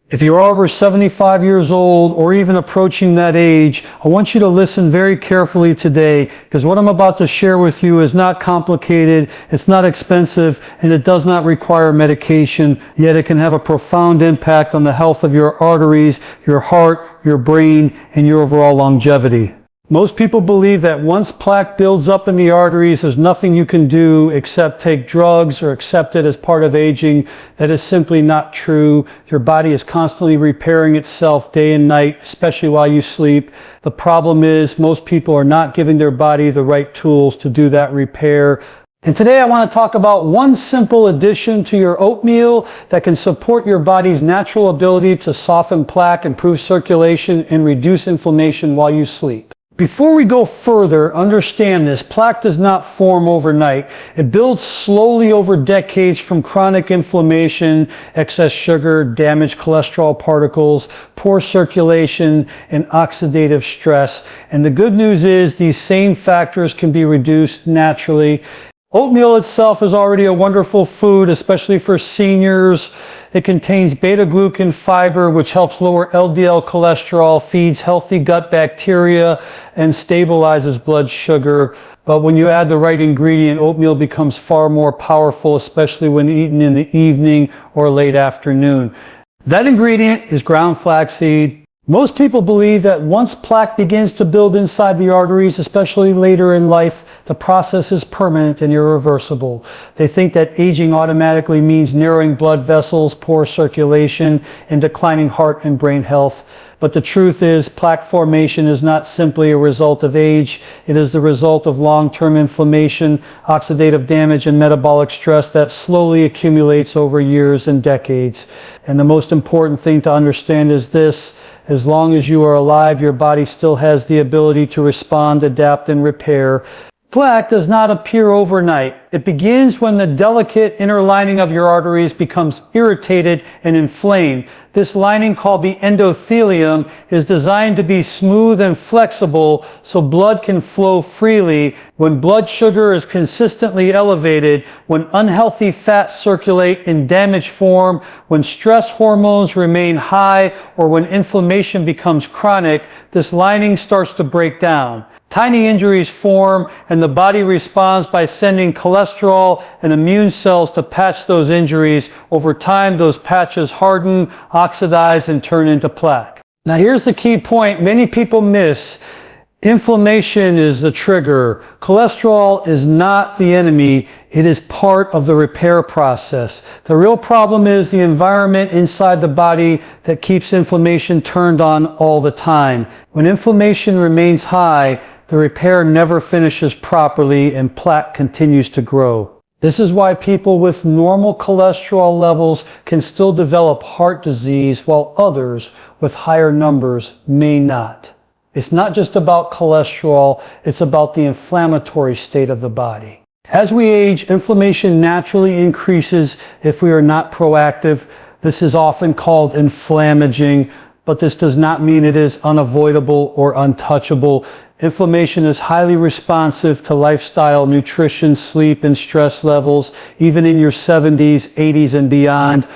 If you're over 75 years old or even approaching that age, I want you to listen very carefully today, because what I'm about to share with you is not complicated, it's not expensive, and it does not require medication, yet it can have a profound impact on the health of your arteries, your heart, your brain, and your overall longevity. Most people believe that once plaque builds up in the arteries, there's nothing you can do except take drugs or accept it as part of aging. That is simply not true. Your body is constantly repairing itself day and night, especially while you sleep. The problem is most people are not giving their body the right tools to do that repair. And today I want to talk about one simple addition to your oatmeal that can support your body's natural ability to soften plaque, improve circulation, and reduce inflammation while you sleep. Before we go further, understand this: plaque does not form overnight. It builds slowly over decades from chronic inflammation, excess sugar, damaged cholesterol particles, poor circulation, and oxidative stress. And the good news is these same factors can be reduced naturally. Oatmeal itself is already a wonderful food, especially for seniors. It contains beta-glucan fiber, which helps lower LDL cholesterol, feeds healthy gut bacteria, and stabilizes blood sugar. But when you add the right ingredient, oatmeal becomes far more powerful, especially when eaten in the evening or late afternoon. That ingredient is ground flaxseed. Most people believe that once plaque begins to build inside the arteries, especially later in life, the process is permanent and irreversible. They think that aging automatically means narrowing blood vessels, poor circulation, and declining heart and brain health. But the truth is, plaque formation is not simply a result of age. It is the result of long-term inflammation, oxidative damage, and metabolic stress that slowly accumulates over years and decades. And the most important thing to understand is this: as long as you are alive, your body still has the ability to respond, adapt, and repair. Plaque does not appear overnight. It begins when the delicate inner lining of your arteries becomes irritated and inflamed. This lining, called the endothelium, is designed to be smooth and flexible so blood can flow freely. When blood sugar is consistently elevated, when unhealthy fats circulate in damaged form, when stress hormones remain high, or when inflammation becomes chronic, this lining starts to break down. Tiny injuries form, and the body responds by sending cholesterol and immune cells to patch those injuries. Over time, those patches harden, oxidize, and turn into plaque. Now here's the key point many people miss. Inflammation is the trigger. Cholesterol is not the enemy. It is part of the repair process. The real problem is the environment inside the body that keeps inflammation turned on all the time. When inflammation remains high, the repair never finishes properly and plaque continues to grow. This is why people with normal cholesterol levels can still develop heart disease, while others with higher numbers may not. It's not just about cholesterol, it's about the inflammatory state of the body. As we age, inflammation naturally increases if we are not proactive. This is often called inflammaging, but this does not mean it is unavoidable or untouchable. Inflammation is highly responsive to lifestyle, nutrition, sleep, and stress levels, even in your 70s, 80s, and beyond.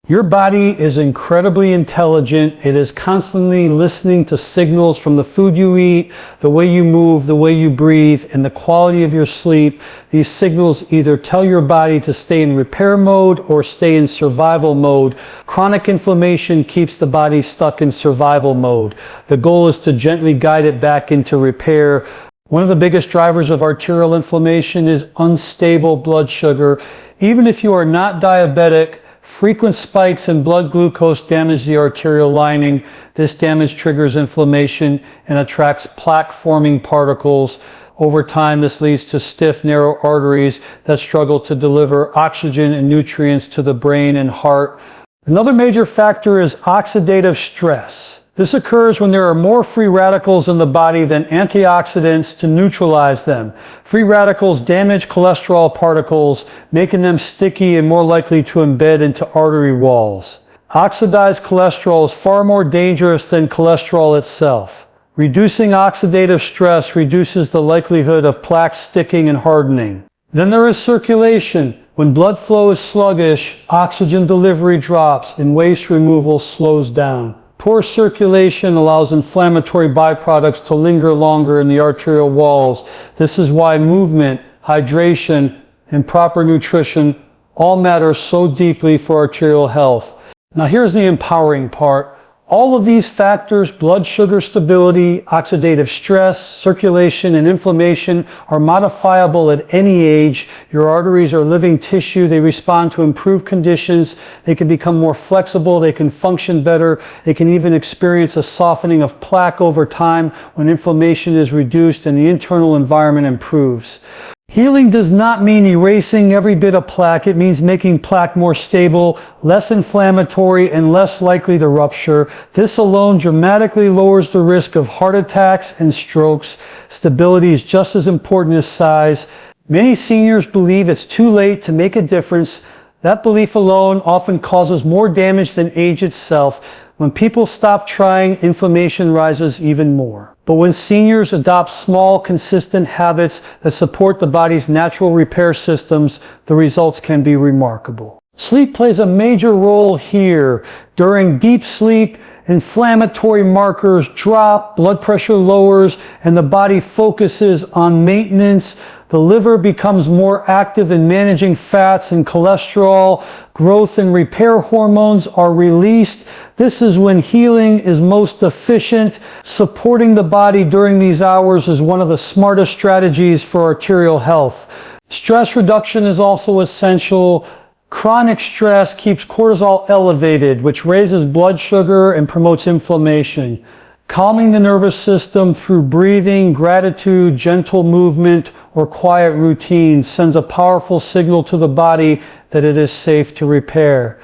Your body is incredibly intelligent. It is constantly listening to signals from the food you eat, the way you move, the way you breathe, and the quality of your sleep. These signals either tell your body to stay in repair mode or stay in survival mode. Chronic inflammation keeps the body stuck in survival mode. The goal is to gently guide it back into repair. One of the biggest drivers of arterial inflammation is unstable blood sugar. Even if you are not diabetic, frequent spikes in blood glucose damage the arterial lining. This damage triggers inflammation and attracts plaque-forming particles. Over time, this leads to stiff, narrow arteries that struggle to deliver oxygen and nutrients to the brain and heart. Another major factor is oxidative stress. This occurs when there are more free radicals in the body than antioxidants to neutralize them. Free radicals damage cholesterol particles, making them sticky and more likely to embed into artery walls. Oxidized cholesterol is far more dangerous than cholesterol itself. Reducing oxidative stress reduces the likelihood of plaque sticking and hardening. Then there is circulation. When blood flow is sluggish, oxygen delivery drops and waste removal slows down. Poor circulation allows inflammatory byproducts to linger longer in the arterial walls. This is why movement, hydration, and proper nutrition all matter so deeply for arterial health. Now here's the empowering part. All of these factors, blood sugar stability, oxidative stress, circulation, and inflammation, are modifiable at any age. Your arteries are living tissue. They respond to improved conditions. They can become more flexible. They can function better. They can even experience a softening of plaque over time when inflammation is reduced and the internal environment improves. Healing does not mean erasing every bit of plaque. It means making plaque more stable, less inflammatory, and less likely to rupture. This alone dramatically lowers the risk of heart attacks and strokes. Stability is just as important as size. Many seniors believe it's too late to make a difference. That belief alone often causes more damage than age itself. When people stop trying, inflammation rises even more. But when seniors adopt small, consistent habits that support the body's natural repair systems, the results can be remarkable. Sleep plays a major role here. During deep sleep, inflammatory markers drop, blood pressure lowers, and the body focuses on maintenance. The liver becomes more active in managing fats and cholesterol. Growth and repair hormones are released. This is when healing is most efficient. Supporting the body during these hours is one of the smartest strategies for arterial health. Stress reduction is also essential. Chronic stress keeps cortisol elevated, which raises blood sugar and promotes inflammation. Calming the nervous system through breathing, gratitude, gentle movement, or quiet routine sends a powerful signal to the body that it is safe to repair.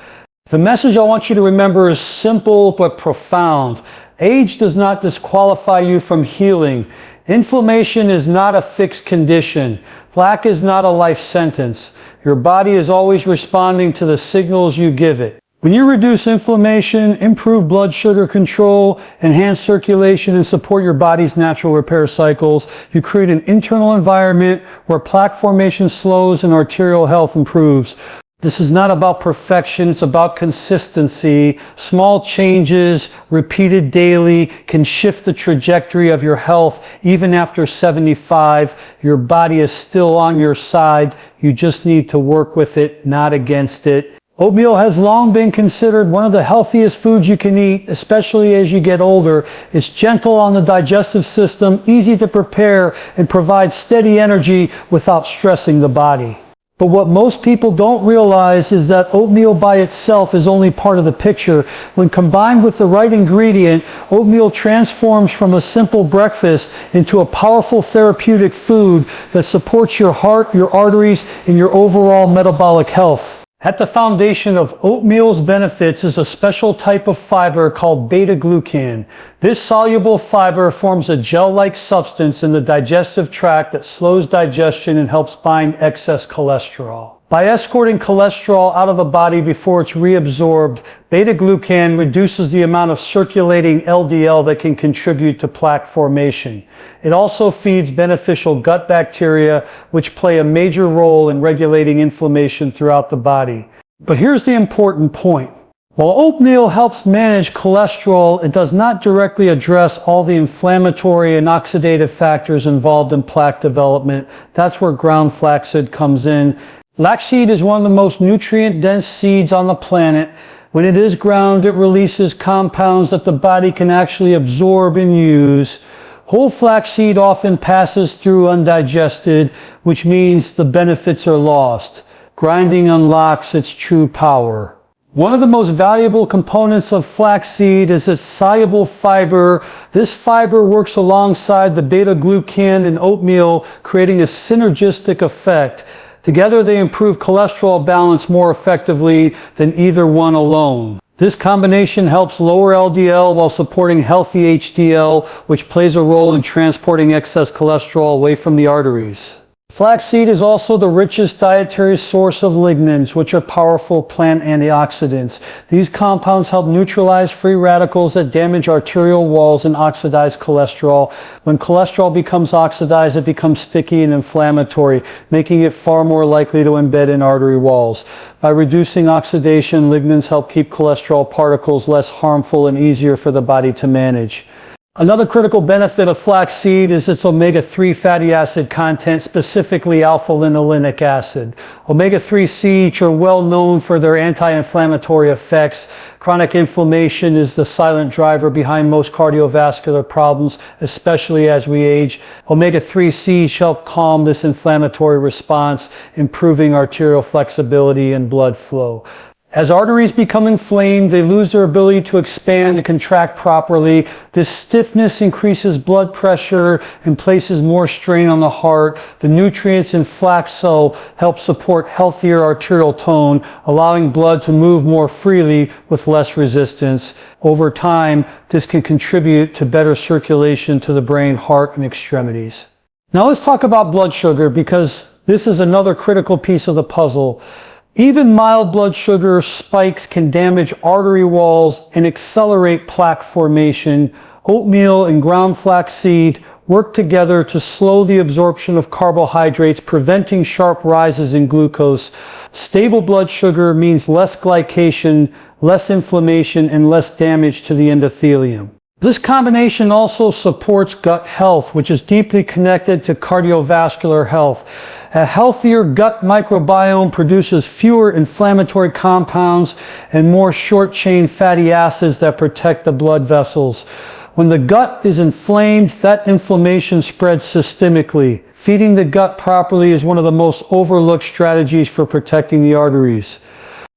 The message I want you to remember is simple but profound. Age does not disqualify you from healing. Inflammation is not a fixed condition. Plaque is not a life sentence. Your body is always responding to the signals you give it. When you reduce inflammation, improve blood sugar control, enhance circulation, and support your body's natural repair cycles, you create an internal environment where plaque formation slows and arterial health improves. This is not about perfection, it's about consistency. Small changes, repeated daily, can shift the trajectory of your health. Even after 75, your body is still on your side. You just need to work with it, not against it. Oatmeal has long been considered one of the healthiest foods you can eat, especially as you get older. It's gentle on the digestive system, easy to prepare, and provides steady energy without stressing the body. But what most people don't realize is that oatmeal by itself is only part of the picture. When combined with the right ingredient, oatmeal transforms from a simple breakfast into a powerful therapeutic food that supports your heart, your arteries, and your overall metabolic health. At the foundation of oatmeal's benefits is a special type of fiber called beta-glucan. This soluble fiber forms a gel-like substance in the digestive tract that slows digestion and helps bind excess cholesterol. By escorting cholesterol out of the body before it's reabsorbed, beta-glucan reduces the amount of circulating LDL that can contribute to plaque formation. It also feeds beneficial gut bacteria, which play a major role in regulating inflammation throughout the body. But here's the important point. While oatmeal helps manage cholesterol, it does not directly address all the inflammatory and oxidative factors involved in plaque development. That's where ground flaxseed comes in. Flaxseed is one of the most nutrient-dense seeds on the planet. When it is ground, it releases compounds that the body can actually absorb and use. Whole flaxseed often passes through undigested, which means the benefits are lost. Grinding unlocks its true power. One of the most valuable components of flaxseed is its soluble fiber. This fiber works alongside the beta-glucan in oatmeal, creating a synergistic effect. Together they improve cholesterol balance more effectively than either one alone. This combination helps lower LDL while supporting healthy HDL, which plays a role in transporting excess cholesterol away from the arteries. Flaxseed is also the richest dietary source of lignans, which are powerful plant antioxidants. These compounds help neutralize free radicals that damage arterial walls and oxidize cholesterol. When cholesterol becomes oxidized, it becomes sticky and inflammatory, making it far more likely to embed in artery walls. By reducing oxidation, lignans help keep cholesterol particles less harmful and easier for the body to manage. Another critical benefit of flaxseed is its omega-3 fatty acid content, specifically alpha-linolenic acid. Omega-3s are well known for their anti-inflammatory effects. Chronic inflammation is the silent driver behind most cardiovascular problems, especially as we age. Omega-3s help calm this inflammatory response, improving arterial flexibility and blood flow. As arteries become inflamed, they lose their ability to expand and contract properly. This stiffness increases blood pressure and places more strain on the heart. The nutrients in flax help support healthier arterial tone, allowing blood to move more freely with less resistance. Over time, this can contribute to better circulation to the brain, heart, and extremities. Now let's talk about blood sugar, because this is another critical piece of the puzzle. Even mild blood sugar spikes can damage artery walls and accelerate plaque formation. Oatmeal and ground flaxseed work together to slow the absorption of carbohydrates, preventing sharp rises in glucose. Stable blood sugar means less glycation, less inflammation, and less damage to the endothelium. This combination also supports gut health, which is deeply connected to cardiovascular health. A healthier gut microbiome produces fewer inflammatory compounds and more short-chain fatty acids that protect the blood vessels. When the gut is inflamed, that inflammation spreads systemically. Feeding the gut properly is one of the most overlooked strategies for protecting the arteries.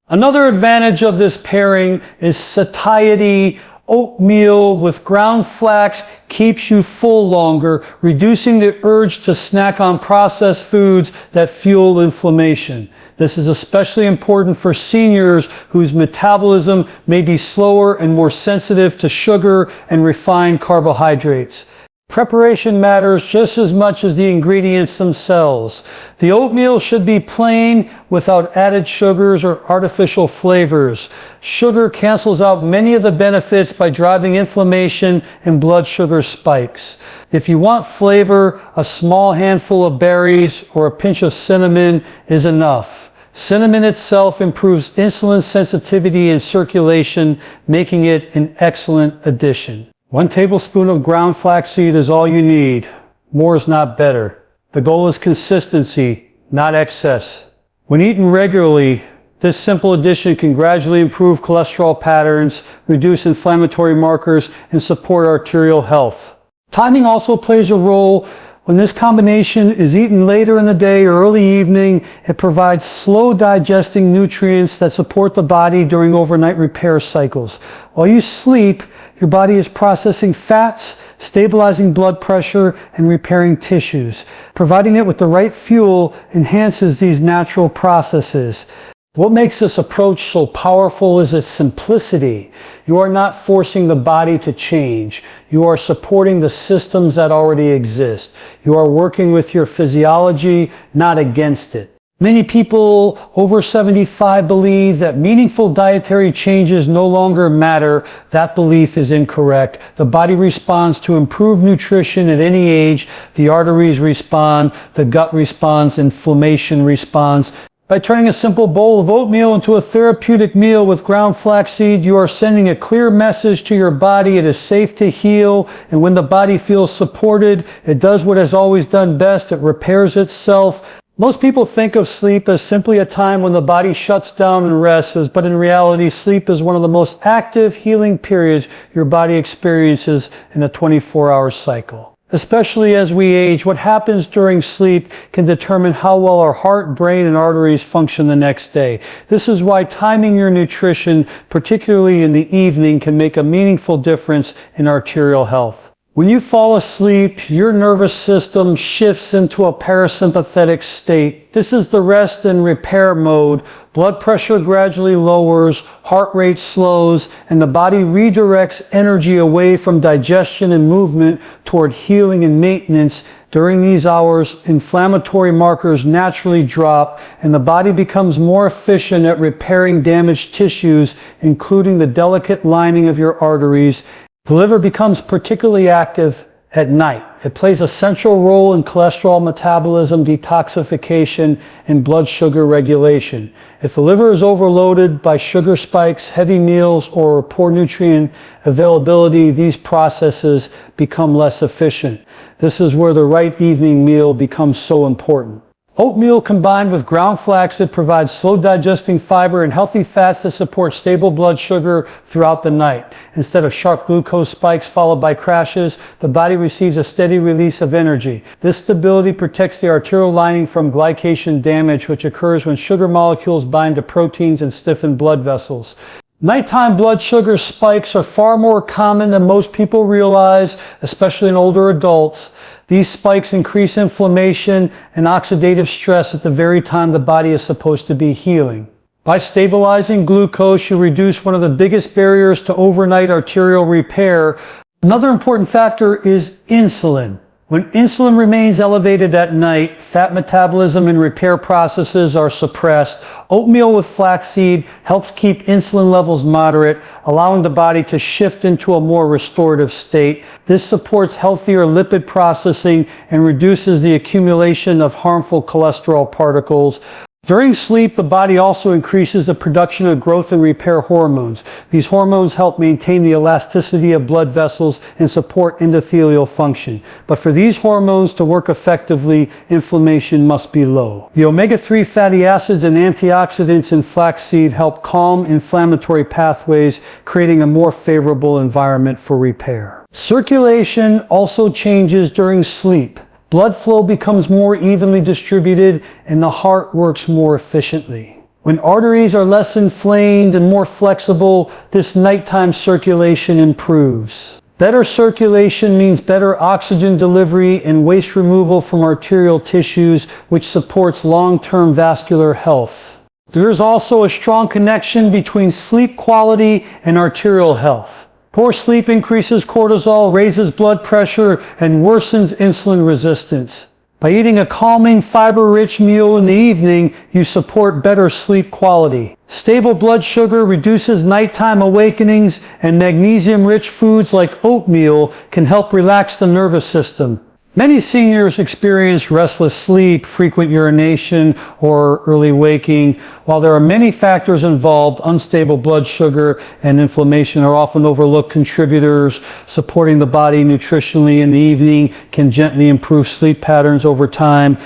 Another advantage of this pairing is satiety. Oatmeal with ground flax keeps you full longer, reducing the urge to snack on processed foods that fuel inflammation. This is especially important for seniors whose metabolism may be slower and more sensitive to sugar and refined carbohydrates. Preparation matters just as much as the ingredients themselves. The oatmeal should be plain without added sugars or artificial flavors. Sugar cancels out many of the benefits by driving inflammation and blood sugar spikes. If you want flavor, a small handful of berries or a pinch of cinnamon is enough. Cinnamon itself improves insulin sensitivity and circulation, making it an excellent addition. 1 tablespoon of ground flaxseed is all you need. More is not better. The goal is consistency, not excess. When eaten regularly, this simple addition can gradually improve cholesterol patterns, reduce inflammatory markers, and support arterial health. Timing also plays a role. When this combination is eaten later in the day or early evening, it provides slow digesting nutrients that support the body during overnight repair cycles. While you sleep, your body is processing fats, stabilizing blood pressure, and repairing tissues. Providing it with the right fuel enhances these natural processes. What makes this approach so powerful is its simplicity. You are not forcing the body to change. You are supporting the systems that already exist. You are working with your physiology, not against it. Many people over 75 believe that meaningful dietary changes no longer matter. That belief is incorrect. The body responds to improved nutrition at any age. The arteries respond, the gut responds, inflammation responds. By turning a simple bowl of oatmeal into a therapeutic meal with ground flaxseed, you are sending a clear message to your body. It is safe to heal, and when the body feels supported, it does what it has always done best. It repairs itself. Most people think of sleep as simply a time when the body shuts down and rests, but in reality, sleep is one of the most active healing periods your body experiences in a 24-hour cycle. Especially as we age, what happens during sleep can determine how well our heart, brain, and arteries function the next day. This is why timing your nutrition, particularly in the evening, can make a meaningful difference in arterial health. When you fall asleep, your nervous system shifts into a parasympathetic state. This is the rest and repair mode. Blood pressure gradually lowers, heart rate slows, and the body redirects energy away from digestion and movement toward healing and maintenance. During these hours, inflammatory markers naturally drop, and the body becomes more efficient at repairing damaged tissues, including the delicate lining of your arteries. The liver becomes particularly active at night. It plays a central role in cholesterol metabolism, detoxification, and blood sugar regulation. If the liver is overloaded by sugar spikes, heavy meals, or poor nutrient availability, these processes become less efficient. This is where the right evening meal becomes so important. Oatmeal combined with ground flaxseed provides slow digesting fiber and healthy fats that support stable blood sugar throughout the night. Instead of sharp glucose spikes followed by crashes, the body receives a steady release of energy. This stability protects the arterial lining from glycation damage, which occurs when sugar molecules bind to proteins and stiffen blood vessels. Nighttime blood sugar spikes are far more common than most people realize, especially in older adults. These spikes increase inflammation and oxidative stress at the very time the body is supposed to be healing. By stabilizing glucose, you reduce one of the biggest barriers to overnight arterial repair. Another important factor is insulin. When insulin remains elevated at night, fat metabolism and repair processes are suppressed. Oatmeal with flaxseed helps keep insulin levels moderate, allowing the body to shift into a more restorative state. This supports healthier lipid processing and reduces the accumulation of harmful cholesterol particles. During sleep, the body also increases the production of growth and repair hormones. These hormones help maintain the elasticity of blood vessels and support endothelial function. But for these hormones to work effectively, inflammation must be low. The omega-3 fatty acids and antioxidants in flaxseed help calm inflammatory pathways, creating a more favorable environment for repair. Circulation also changes during sleep. Blood flow becomes more evenly distributed and the heart works more efficiently. When arteries are less inflamed and more flexible, this nighttime circulation improves. Better circulation means better oxygen delivery and waste removal from arterial tissues, which supports long-term vascular health. There is also a strong connection between sleep quality and arterial health. Poor sleep increases cortisol, raises blood pressure, and worsens insulin resistance. By eating a calming, fiber-rich meal in the evening, you support better sleep quality. Stable blood sugar reduces nighttime awakenings, and magnesium-rich foods like oatmeal can help relax the nervous system. Many seniors experience restless sleep, frequent urination, or early waking. While there are many factors involved, unstable blood sugar and inflammation are often overlooked contributors. Supporting the body nutritionally in the evening can gently improve sleep patterns over time.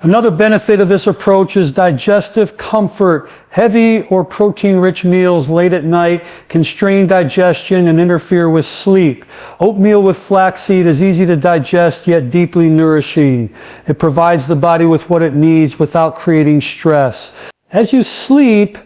Another benefit of this approach is digestive comfort. Heavy or protein-rich meals late at night can strain digestion and interfere with sleep. Oatmeal with flaxseed is easy to digest yet deeply nourishing. It provides the body with what it needs without creating stress. As you sleep,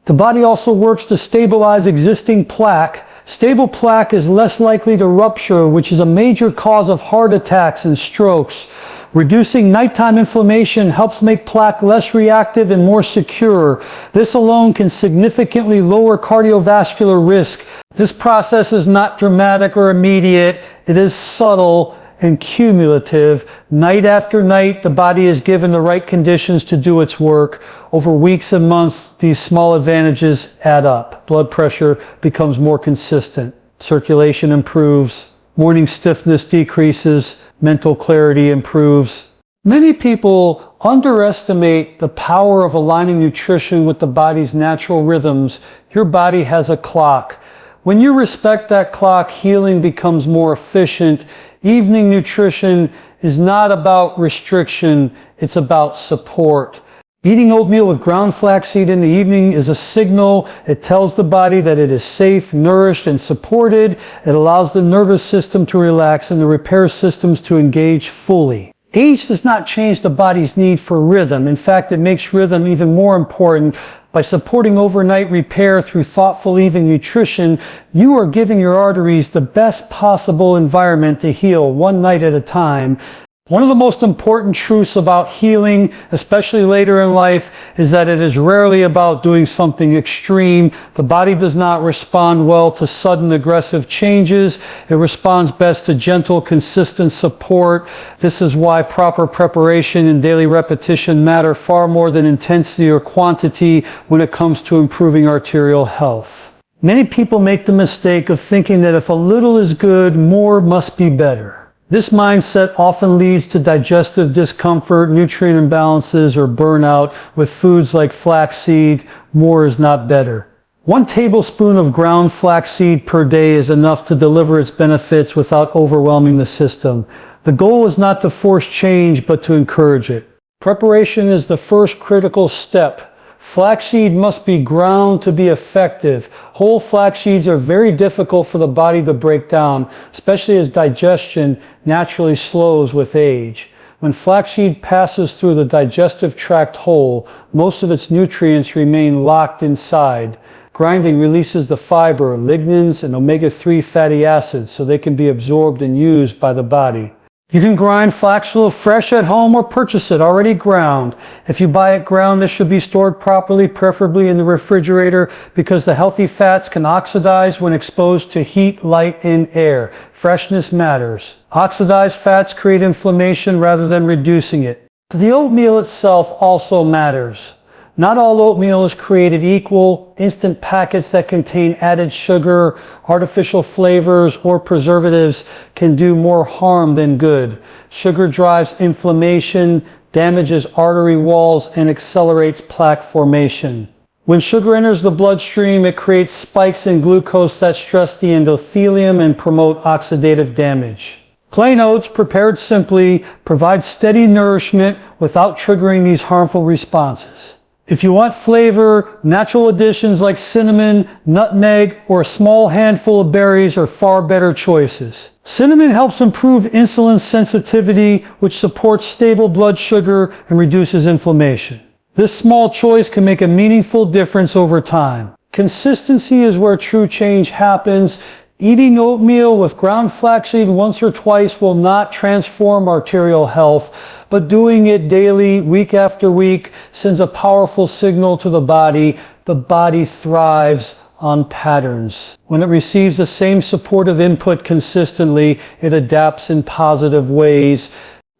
the body also works to stabilize existing plaque. Stable plaque is less likely to rupture, which is a major cause of heart attacks and strokes. Reducing nighttime inflammation helps make plaque less reactive and more secure. This alone can significantly lower cardiovascular risk. This process is not dramatic or immediate. It is subtle and cumulative. Night after night, the body is given the right conditions to do its work. Over weeks and months, these small advantages add up. Blood pressure becomes more consistent. Circulation improves. Morning stiffness decreases. Mental clarity improves. Many people underestimate the power of aligning nutrition with the body's natural rhythms. Your body has a clock. When you respect that clock, healing becomes more efficient. Evening nutrition is not about restriction, it's about support. Eating oatmeal with ground flaxseed in the evening is a signal. It tells the body that it is safe, nourished, and supported. It allows the nervous system to relax and the repair systems to engage fully. Age does not change the body's need for rhythm. In fact, it makes rhythm even more important. By supporting overnight repair through thoughtful even nutrition, you are giving your arteries the best possible environment to heal one night at a time. One of the most important truths about healing, especially later in life, is that it is rarely about doing something extreme. The body does not respond well to sudden aggressive changes. It responds best to gentle, consistent support. This is why proper preparation and daily repetition matter far more than intensity or quantity when it comes to improving arterial health. Many people make the mistake of thinking that if a little is good, more must be better. This mindset often leads to digestive discomfort, nutrient imbalances, or burnout with foods like flaxseed. More is not better. 1 tablespoon of ground flaxseed per day is enough to deliver its benefits without overwhelming the system. The goal is not to force change, but to encourage it. Preparation is the first critical step. Flaxseed must be ground to be effective. Whole flax seeds are very difficult for the body to break down, especially as digestion naturally slows with age. When flaxseed passes through the digestive tract whole, most of its nutrients remain locked inside. Grinding releases the fiber, lignans, and omega-3 fatty acids so they can be absorbed and used by the body. You can grind flaxseed fresh at home or purchase it already ground. If you buy it ground, this should be stored properly, preferably in the refrigerator, because the healthy fats can oxidize when exposed to heat, light, and air. Freshness matters. Oxidized fats create inflammation rather than reducing it. The oatmeal itself also matters. Not all oatmeal is created equal. Instant packets that contain added sugar, artificial flavors, or preservatives can do more harm than good. Sugar drives inflammation, damages artery walls, and accelerates plaque formation. When sugar enters the bloodstream, it creates spikes in glucose that stress the endothelium and promote oxidative damage. Plain oats, prepared simply, provide steady nourishment without triggering these harmful responses. If you want flavor, natural additions like cinnamon, nutmeg, or a small handful of berries are far better choices. Cinnamon helps improve insulin sensitivity, which supports stable blood sugar and reduces inflammation. This small choice can make a meaningful difference over time. Consistency is where true change happens. Eating oatmeal with ground flaxseed once or twice will not transform arterial health, but doing it daily, week after week, sends a powerful signal to the body. The body thrives on patterns. When it receives the same supportive input consistently, it adapts in positive ways.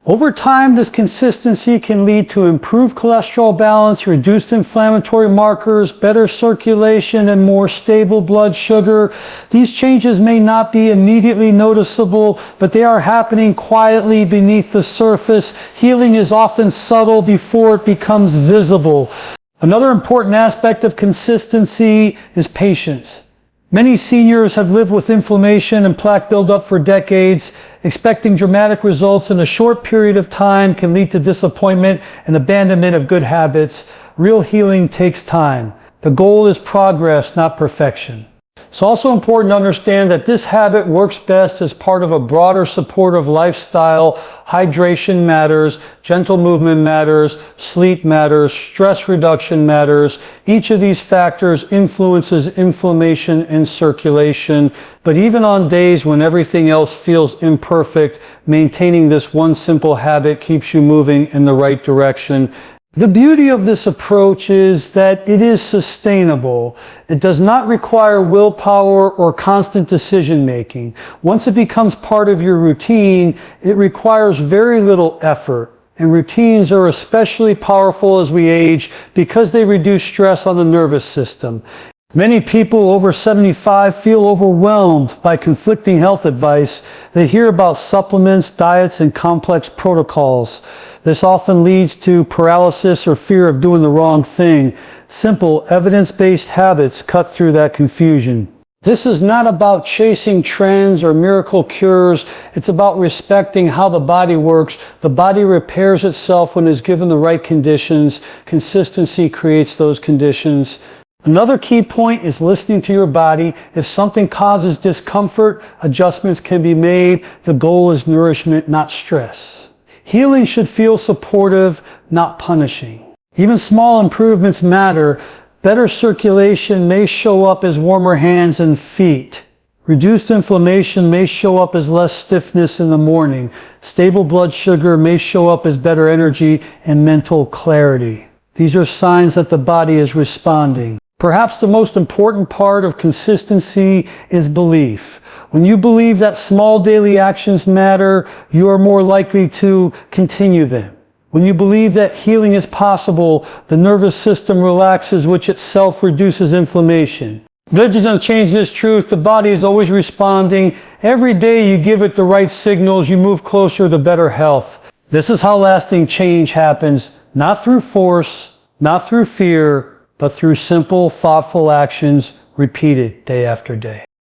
Over time, this consistency can lead to improved cholesterol balance, reduced inflammatory markers, better circulation, and more stable blood sugar. These changes may not be immediately noticeable, but they are happening quietly beneath the surface. Healing is often subtle before it becomes visible. Another important aspect of consistency is patience. Many seniors have lived with inflammation and plaque buildup for decades. Expecting dramatic results in a short period of time can lead to disappointment and abandonment of good habits. Real healing takes time. The goal is progress, not perfection. It's also important to understand that this habit works best as part of a broader supportive lifestyle. Hydration matters, gentle movement matters, sleep matters, stress reduction matters. Each of these factors influences inflammation and circulation. But even on days when everything else feels imperfect, maintaining this one simple habit keeps you moving in the right direction. The beauty of this approach is that it is sustainable. It does not require willpower or constant decision making. Once it becomes part of your routine, it requires very little effort. And routines are especially powerful as we age because they reduce stress on the nervous system. Many people over 75 feel overwhelmed by conflicting health advice. They hear about supplements, diets, and complex protocols. This often leads to paralysis or fear of doing the wrong thing. Simple, evidence-based habits cut through that confusion. This is not about chasing trends or miracle cures. It's about respecting how the body works. The body repairs itself when it's given the right conditions. Consistency creates those conditions. Another key point is listening to your body. If something causes discomfort, adjustments can be made. The goal is nourishment, not stress. Healing should feel supportive, not punishing. Even small improvements matter. Better circulation may show up as warmer hands and feet. Reduced inflammation may show up as less stiffness in the morning. Stable blood sugar may show up as better energy and mental clarity. These are signs that the body is responding. Perhaps the most important part of consistency is belief. When you believe that small daily actions matter, you are more likely to continue them. When you believe that healing is possible, the nervous system relaxes, which itself reduces inflammation. Veggies don't change this truth. The body is always responding. Every day you give it the right signals, you move closer to better health. This is how lasting change happens, not through force, not through fear, but through simple, thoughtful actions repeated day after day.